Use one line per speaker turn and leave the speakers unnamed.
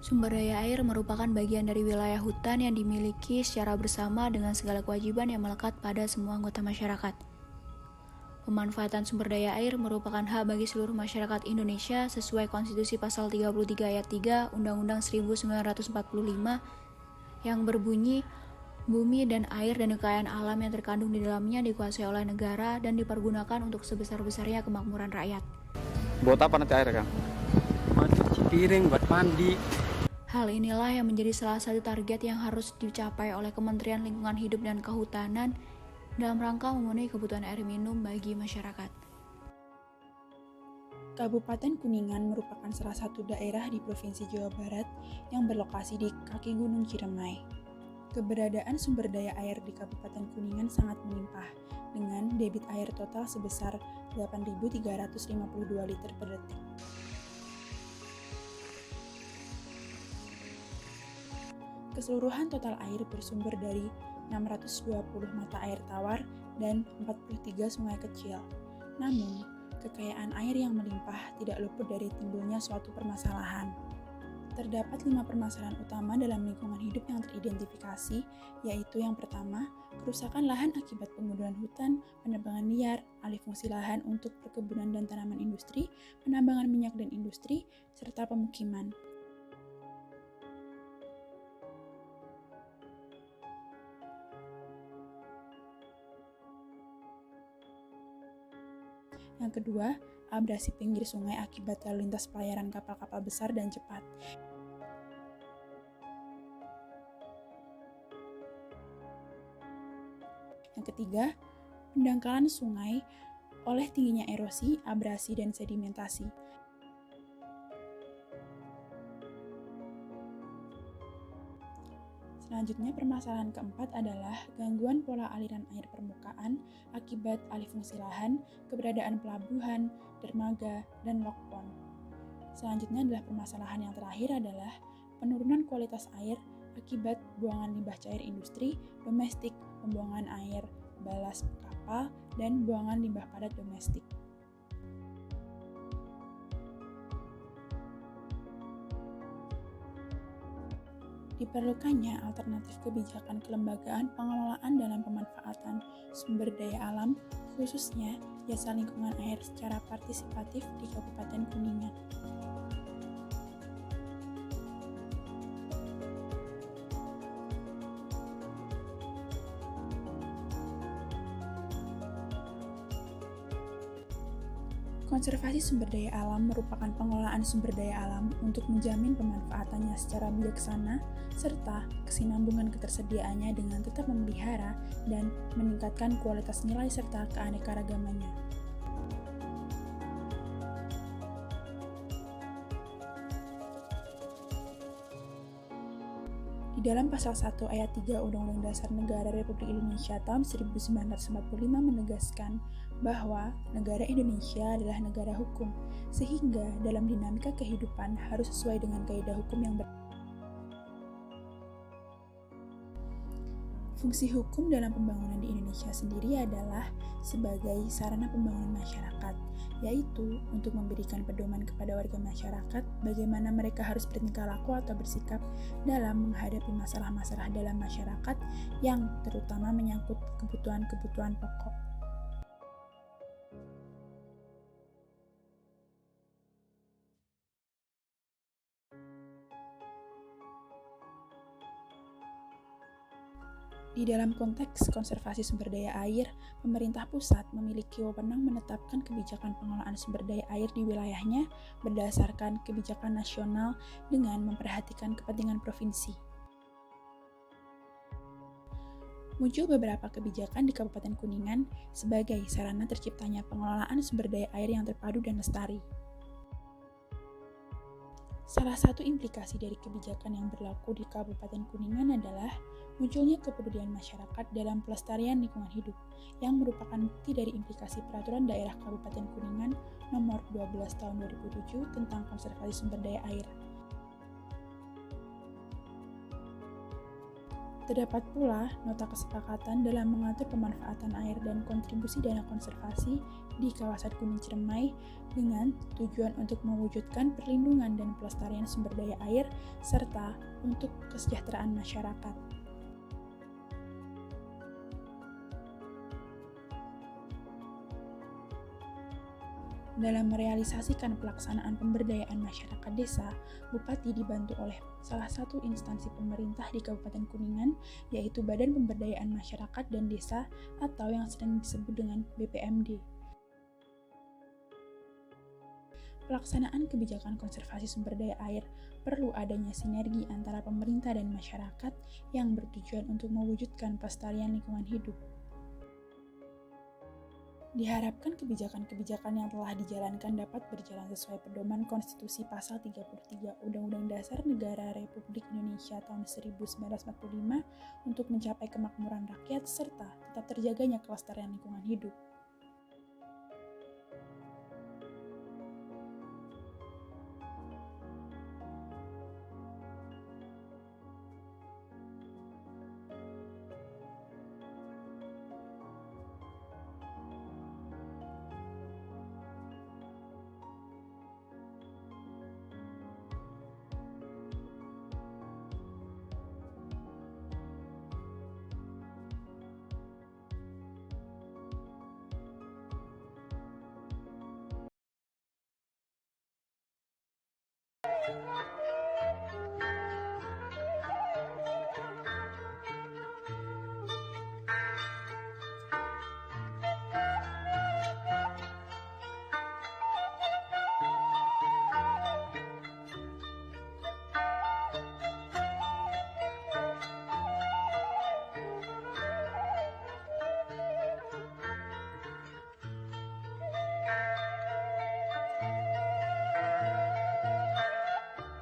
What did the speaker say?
Sumber daya air merupakan bagian dari wilayah hutan yang dimiliki secara bersama dengan segala kewajiban yang melekat pada semua anggota masyarakat. Pemanfaatan sumber daya air merupakan hak bagi seluruh masyarakat Indonesia sesuai Konstitusi Pasal 33 Ayat 3 Undang-Undang 1945 yang berbunyi, bumi dan air dan kekayaan alam yang terkandung di dalamnya dikuasai oleh negara dan dipergunakan untuk sebesar-besarnya kemakmuran rakyat.
Buat apa nanti air, Kang?
Buat cuci piring, buat mandi.
Hal inilah yang menjadi salah satu target yang harus dicapai oleh Kementerian Lingkungan Hidup dan Kehutanan dalam rangka memenuhi kebutuhan air minum bagi masyarakat.
Kabupaten Kuningan merupakan salah satu daerah di Provinsi Jawa Barat yang berlokasi di kaki Gunung Ciremai. Keberadaan sumber daya air di Kabupaten Kuningan sangat melimpah, dengan debit air total sebesar 8.352 liter per detik. Keseluruhan total air bersumber dari 620 mata air tawar dan 43 sungai kecil. Namun, kekayaan air yang melimpah tidak luput dari timbulnya suatu permasalahan. Terdapat 5 permasalahan utama dalam lingkungan hidup yang teridentifikasi, yaitu yang pertama, kerusakan lahan akibat penggundulan hutan, penebangan liar, alih fungsi lahan untuk perkebunan dan tanaman industri, penambangan minyak dan industri, serta pemukiman. Yang kedua, abrasi pinggir sungai akibat lalu lintas pelayaran kapal-kapal besar dan cepat. Yang ketiga, pendangkalan sungai oleh tingginya erosi, abrasi, dan sedimentasi. Selanjutnya, permasalahan keempat adalah gangguan pola aliran air permukaan akibat alih fungsi lahan, keberadaan pelabuhan, dermaga, dan lock pond. Selanjutnya adalah permasalahan yang terakhir adalah penurunan kualitas air akibat buangan limbah cair industri, domestik, pembuangan air balas kapal, dan buangan limbah padat domestik. Diperlukannya alternatif kebijakan kelembagaan pengelolaan dalam pemanfaatan sumber daya alam, khususnya jasa lingkungan air secara partisipatif di Kabupaten Kuningan. Konservasi sumber daya alam merupakan pengelolaan sumber daya alam untuk menjamin pemanfaatannya secara bijaksana serta kesinambungan ketersediaannya dengan tetap memelihara dan meningkatkan kualitas nilai serta keanekaragamannya. Di dalam Pasal 1 Ayat 3 Undang-Undang Dasar Negara Republik Indonesia tahun 1945 menegaskan bahwa negara Indonesia adalah negara hukum, sehingga dalam dinamika kehidupan harus sesuai dengan kaidah hukum yang Fungsi hukum dalam pembangunan di Indonesia sendiri adalah sebagai sarana pembangunan masyarakat, yaitu untuk memberikan pedoman kepada warga masyarakat bagaimana mereka harus bertingkah laku atau bersikap dalam menghadapi masalah-masalah dalam masyarakat yang terutama menyangkut kebutuhan-kebutuhan pokok. Di dalam konteks konservasi sumber daya air, pemerintah pusat memiliki wewenang menetapkan kebijakan pengelolaan sumber daya air di wilayahnya berdasarkan kebijakan nasional dengan memperhatikan kepentingan provinsi. Muncul beberapa kebijakan di Kabupaten Kuningan sebagai sarana terciptanya pengelolaan sumber daya air yang terpadu dan lestari. Salah satu implikasi dari kebijakan yang berlaku di Kabupaten Kuningan adalah munculnya kepedulian masyarakat dalam pelestarian lingkungan hidup, yang merupakan bukti dari implikasi Peraturan Daerah Kabupaten Kuningan Nomor 12 Tahun 2007 tentang konservasi sumber daya air. Terdapat pula nota kesepakatan dalam mengatur pemanfaatan air dan kontribusi dana konservasi di kawasan Gunung Ciremai dengan tujuan untuk mewujudkan perlindungan dan pelestarian sumber daya air serta untuk kesejahteraan masyarakat. Dalam merealisasikan pelaksanaan pemberdayaan masyarakat desa, Bupati dibantu oleh salah satu instansi pemerintah di Kabupaten Kuningan, yaitu Badan Pemberdayaan Masyarakat dan Desa atau yang sering disebut dengan BPMD. Pelaksanaan kebijakan konservasi sumber daya air perlu adanya sinergi antara pemerintah dan masyarakat yang bertujuan untuk mewujudkan pelestarian lingkungan hidup. Diharapkan kebijakan-kebijakan yang telah dijalankan dapat berjalan sesuai pedoman Konstitusi Pasal 33 Undang-Undang Dasar Negara Republik Indonesia tahun 1945 untuk mencapai kemakmuran rakyat serta tetap terjaganya kelestarian lingkungan hidup.